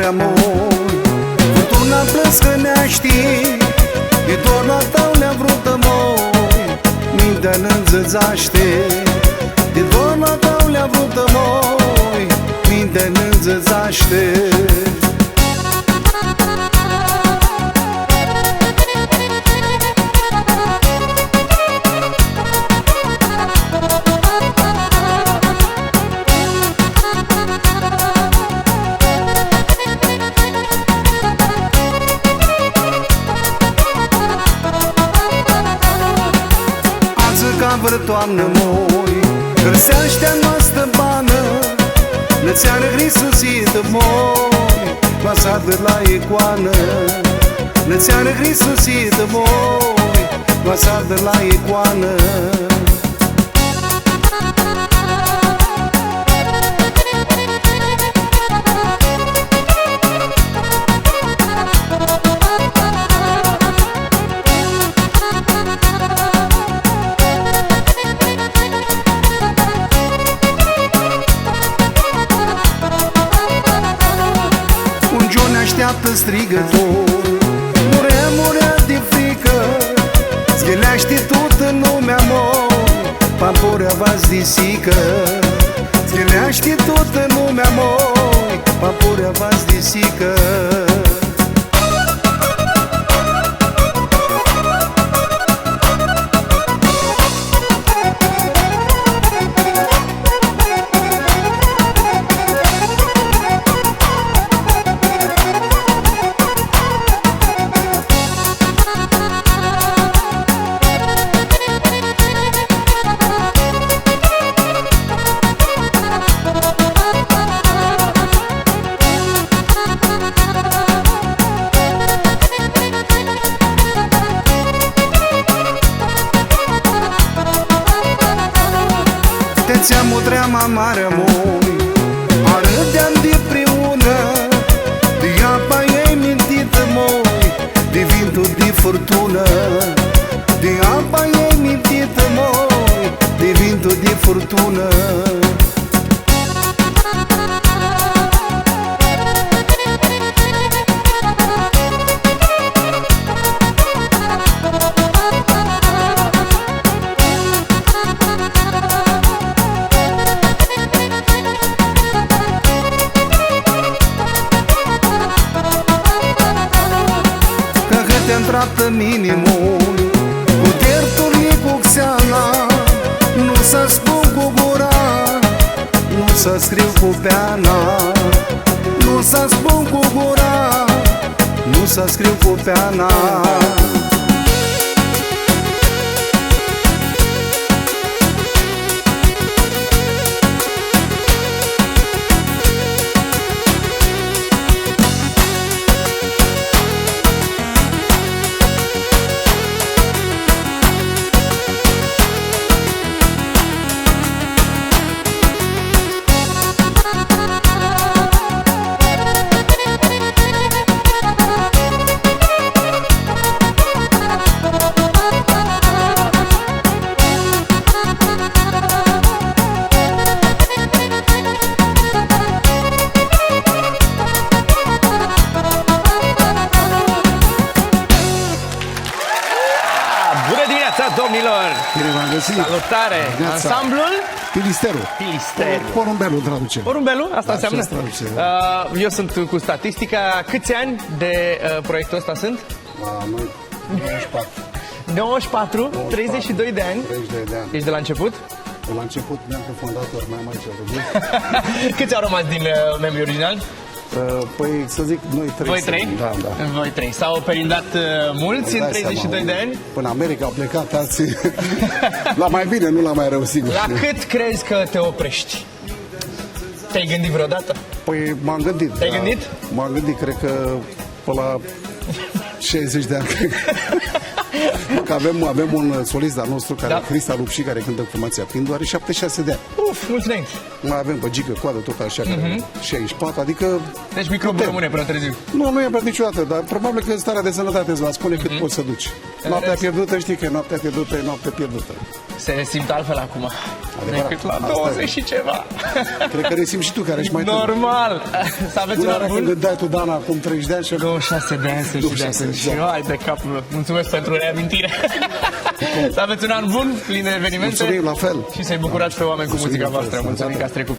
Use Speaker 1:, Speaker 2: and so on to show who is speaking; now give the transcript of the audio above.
Speaker 1: marea moi, furtuna plâns că ne-a ști, de dor la tău le-a vrut moi, mintea ne-nzăzaște. De dor la tău le-a vrut moi, mintea ne-nzăzaște. Ca vră toamnă moi, găseaște-a noastră bană, lățeană grisusită moi, masa de la icoană. Lățeană grisusită moi, masa de la icoană. Așteaptă strigător, murea, murea de frică, zgheleaște tot în lumea moi, pampurea vas de sică. Zgheleaște tot în lumea moi, pampurea vas de sică. Ți-am o dreama mare moi, arădeam de preună, de apa ei mintită moi, de vintul de furtună. De apa ei mintită moi, de vintul de furtună. Te-am traptă minimul, cu terturi cu xeana, nu să spun cu gura, nu să scriu cu peana. Nu să spun cu gura, nu să scriu cu peana.
Speaker 2: Domnilor,
Speaker 1: bine v-am găsit.
Speaker 2: Salutare! Ansamblul?
Speaker 1: Filisterul.
Speaker 2: Filisterul.
Speaker 1: Porumbelul traduce.
Speaker 2: Porumbelul? Asta
Speaker 1: da,
Speaker 2: înseamnă? Eu sunt cu statistica. Câți ani de proiectul ăsta sunt?
Speaker 1: Noi 94.
Speaker 2: 94? 32 de ani?
Speaker 1: 32 de ani.
Speaker 2: Ești de la început?
Speaker 1: De la început ne-am fondator, mai aici Rubin.
Speaker 2: Câți au rămas din membrii originali?
Speaker 1: Păi să zic noi trei.
Speaker 2: Voi trei?
Speaker 1: Da, da.
Speaker 2: Voi trei. S-au perindat mulți în 32 de ani?
Speaker 1: Până America au plecat alții. La mai bine, nu la mai rău, sigur.
Speaker 2: La cât crezi că te oprești? Te-ai gândit vreodată?
Speaker 1: Păi m-am gândit.
Speaker 2: Te-ai gândit?
Speaker 1: M-am gândit, cred că pe la 60 de ani. Că avem un solist al nostru, care Crista Lupși, care cântă cu formația Pindu, are 76 de ani.
Speaker 2: Uf, mulți înainte.
Speaker 1: Mai avem pe Gică Coadă, tot așa, care 64, adică...
Speaker 2: Deci microbul rămâne până târziu.
Speaker 1: Nu e pierdut niciodată, dar probabil că starea de sănătate îți va spune cât poți să duci. Noaptea pierdută, știi că noaptea pierdută e noapte pierdută.
Speaker 2: Se simte altfel acum. decât la 20 și ceva.
Speaker 1: Cred că resimți și tu care ești mai tânăr.
Speaker 2: Normal! Să aveți un an
Speaker 1: Când
Speaker 2: bun.
Speaker 1: dai tu Dana acum 30 de ani și...
Speaker 2: 26 de ani să știi de atunci. Și eu, hai de capul. Mulțumesc pentru reamintire. Să aveți un an bun, plin de evenimente.
Speaker 1: Mulțumim, la fel.
Speaker 2: Și să-i bucurați pe oameni cu muzica voastră. Mulțumim că ați trecut.